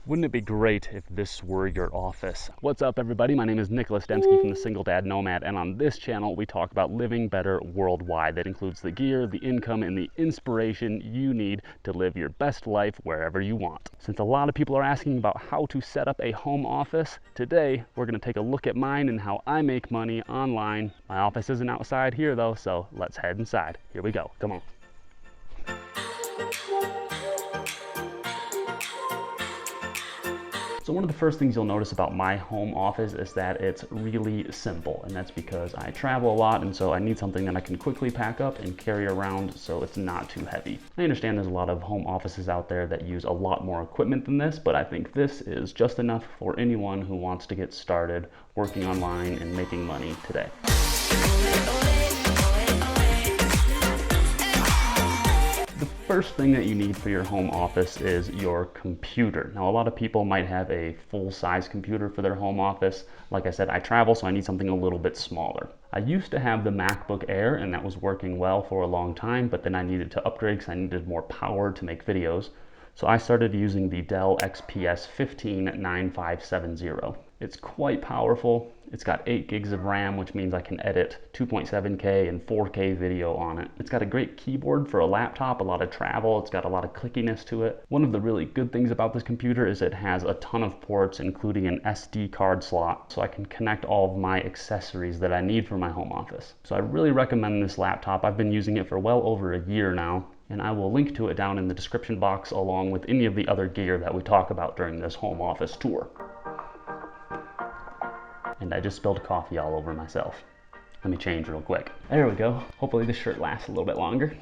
Wouldn't it be great if this were your office? What's up, everybody? My name is Nicholas Dembski from the Single Dad Nomad, and on this channel we talk about living better worldwide. That includes the gear, the income, and the inspiration you need to live your best life wherever you want. Since a lot of people are asking about how to set up a home office, today we're going to take a look at mine and how I make money online. My office isn't outside here though, so let's head inside. Here we go. Come on. So one of the first things you'll notice about my home office is that it's really simple, and that's because I travel a lot, and so I need something that I can quickly pack up and carry around so it's not too heavy. I understand there's a lot of home offices out there that use a lot more equipment than this, but I think this is just enough for anyone who wants to get started working online and making money today. First thing that you need for your home office is your computer. Now, a lot of people might have a full-size computer for their home office. Like I said, I travel, so I need something a little bit smaller. I used to have the MacBook Air, and that was working well for a long time, but then I needed to upgrade because I needed more power to make videos. So I started using the Dell XPS 159570. It's quite powerful. It's got 8 gigs of RAM, which means I can edit 2.7K and 4K video on it. It's got a great keyboard for a laptop, a lot of travel. It's got a lot of clickiness to it. One of the really good things about this computer is it has a ton of ports, including an SD card slot, so I can connect all of my accessories that I need for my home office. So I really recommend this laptop. I've been using it for well over a year now, and I will link to it down in the description box along with any of the other gear that we talk about during this home office tour. And I just spilled coffee all over myself. Let me change real quick. There we go. Hopefully this shirt lasts a little bit longer.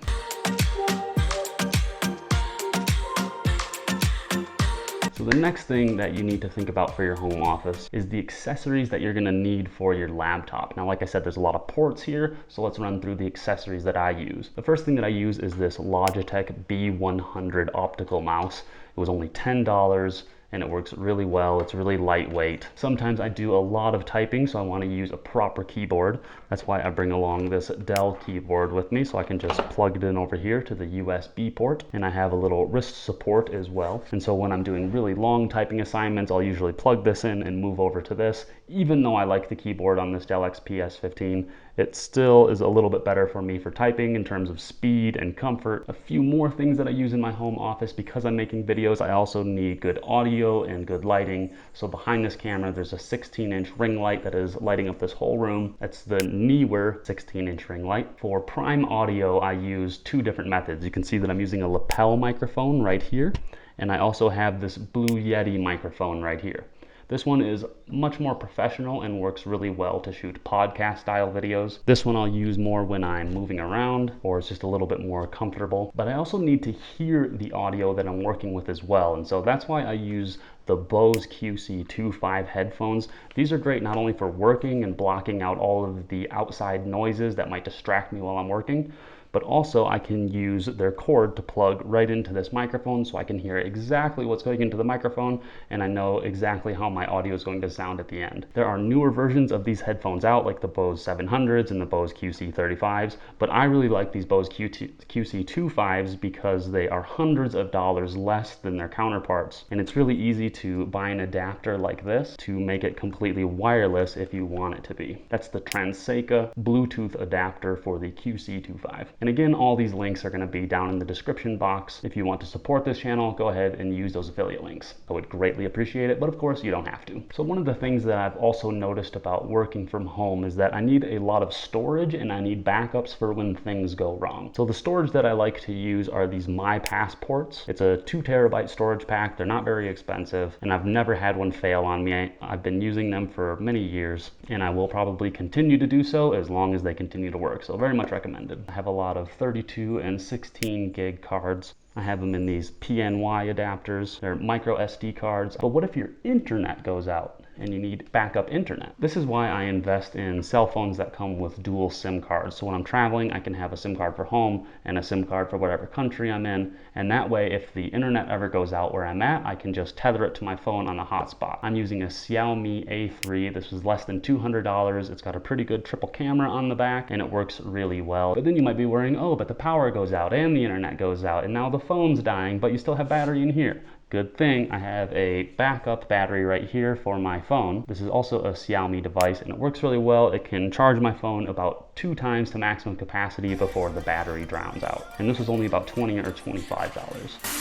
So the next thing that you need to think about for your home office is the accessories that you're gonna need for your laptop. Now, like I said, there's a lot of ports here, so let's run through the accessories that I use. The first thing that I use is this Logitech B100 optical mouse. It was only $10. And it works really well. It's really lightweight. Sometimes I do a lot of typing, so I want to use a proper keyboard. That's why I bring along this Dell keyboard with me, so I can just plug it in over here to the USB port. And I have a little wrist support as well. And so when I'm doing really long typing assignments, I'll usually plug this in and move over to this. Even though I like the keyboard on this Dell XPS 15, it still is a little bit better for me for typing in terms of speed and comfort. A few more things that I use in my home office because I'm making videos. I also need good audio and good lighting. So behind this camera, there's a 16-inch ring light that is lighting up this whole room. That's the Neewer 16-inch ring light. For prime audio, I use 2 different methods. You can see that I'm using a lapel microphone right here, and I also have this Blue Yeti microphone right here. This one is much more professional and works really well to shoot podcast style videos. This one I'll use more when I'm moving around or it's just a little bit more comfortable. But I also need to hear the audio that I'm working with as well. And so that's why I use the Bose QC25 headphones. These are great not only for working and blocking out all of the outside noises that might distract me while I'm working, but also I can use their cord to plug right into this microphone so I can hear exactly what's going into the microphone, and I know exactly how my audio is going to sound at the end. There are newer versions of these headphones out, like the Bose 700s and the Bose QC35s, but I really like these Bose QC25s because they are hundreds of dollars less than their counterparts, and it's really easy to buy an adapter like this to make it completely wireless if you want it to be. That's the Transseca Bluetooth adapter for the QC25. And again, all these links are going to be down in the description box. If you want to support this channel, go ahead and use those affiliate links. I would greatly appreciate it, but of course you don't have to. So one of the things that I've also noticed about working from home is that I need a lot of storage and I need backups for when things go wrong. So the storage that I like to use are these MyPassports. It's a 2 terabyte storage pack. They're not very expensive, and I've never had one fail on me. I've been using them for many years, and I will probably continue to do so as long as they continue to work. So very much recommended. I have a lot of 32 and 16 gig cards. I have them in these PNY adapters. They're micro SD cards. But what if your internet goes out and you need backup internet? This is why I invest in cell phones that come with dual SIM cards. So when I'm traveling, I can have a SIM card for home and a SIM card for whatever country I'm in. And that way, if the internet ever goes out where I'm at, I can just tether it to my phone on a hotspot. I'm using a Xiaomi A3. This was less than $200. It's got a pretty good triple camera on the back and it works really well. But then you might be worrying, oh, but the power goes out and the internet goes out and now the phone's dying, but you still have battery in here. Good thing I have a backup battery right here for my phone. This is also a Xiaomi device and it works really well. It can charge my phone about 2 times to maximum capacity before the battery drowns out. And this was only about $20 or $25.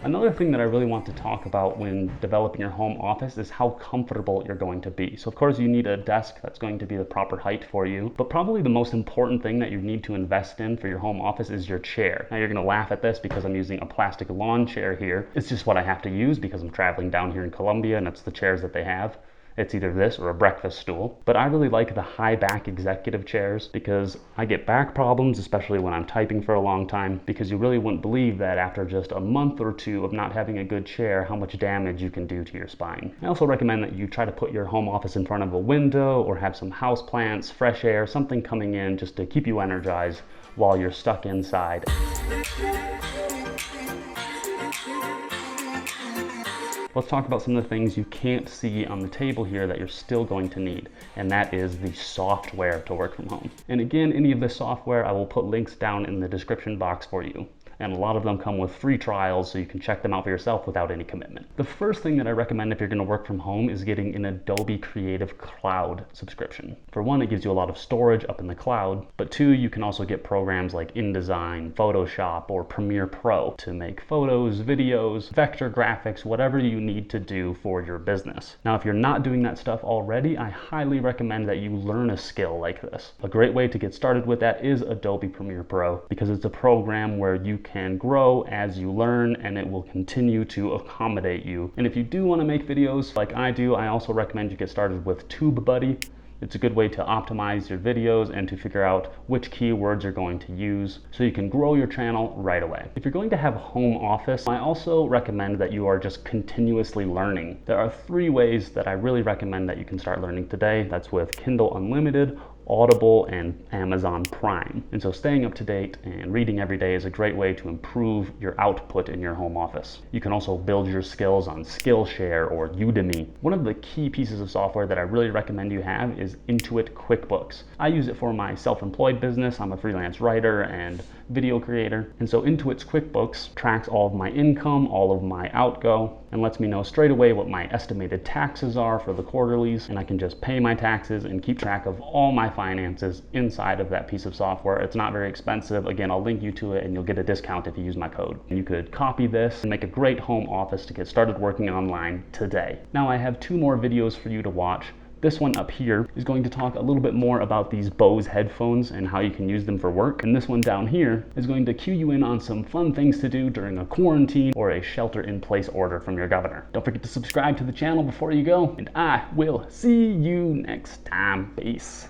Another thing that I really want to talk about when developing your home office is how comfortable you're going to be. So of course you need a desk that's going to be the proper height for you, but probably the most important thing that you need to invest in for your home office is your chair. Now you're gonna laugh at this because I'm using a plastic lawn chair here. It's just what I have to use because I'm traveling down here in Colombia and it's the chairs that they have. It's either this or a breakfast stool. But I really like the high back executive chairs because I get back problems, especially when I'm typing for a long time, because you really wouldn't believe that after just a month or two of not having a good chair, how much damage you can do to your spine. I also recommend that you try to put your home office in front of a window or have some house plants, fresh air, something coming in just to keep you energized while you're stuck inside. Let's talk about some of the things you can't see on the table here that you're still going to need, and that is the software to work from home. And again, any of this software, I will put links down in the description box for you. And a lot of them come with free trials so you can check them out for yourself without any commitment. The first thing that I recommend if you're going to work from home is getting an Adobe Creative Cloud subscription. For one, it gives you a lot of storage up in the cloud, but two, you can also get programs like InDesign, Photoshop, or Premiere Pro to make photos, videos, vector graphics, whatever you need to do for your business. Now, if you're not doing that stuff already, I highly recommend that you learn a skill like this. A great way to get started with that is Adobe Premiere Pro because it's a program where you can grow as you learn and it will continue to accommodate you. And if you do want to make videos like I do, I also recommend you get started with TubeBuddy. It's a good way to optimize your videos and to figure out which keywords you're going to use so you can grow your channel right away. If you're going to have a home office, I also recommend that you are just continuously learning. There are 3 ways that I really recommend that you can start learning today. That's with Kindle Unlimited, Audible, and Amazon Prime. And so staying up to date and reading every day is a great way to improve your output in your home office. You can also build your skills on Skillshare or Udemy. One of the key pieces of software that I really recommend you have is Intuit QuickBooks. I use it for my self-employed business. I'm a freelance writer and video creator. And so Intuit's QuickBooks tracks all of my income, all of my outgo, and lets me know straight away what my estimated taxes are for the quarterlies, and I can just pay my taxes and keep track of all my finances inside of that piece of software. It's not very expensive. Again, I'll link you to it and you'll get a discount if you use my code. And you could copy this and make a great home office to get started working online today. Now I have 2 more videos for you to watch. This one up here is going to talk a little bit more about these Bose headphones and how you can use them for work. And this one down here is going to cue you in on some fun things to do during a quarantine or a shelter-in-place order from your governor. Don't forget to subscribe to the channel before you go, and I will see you next time. Peace.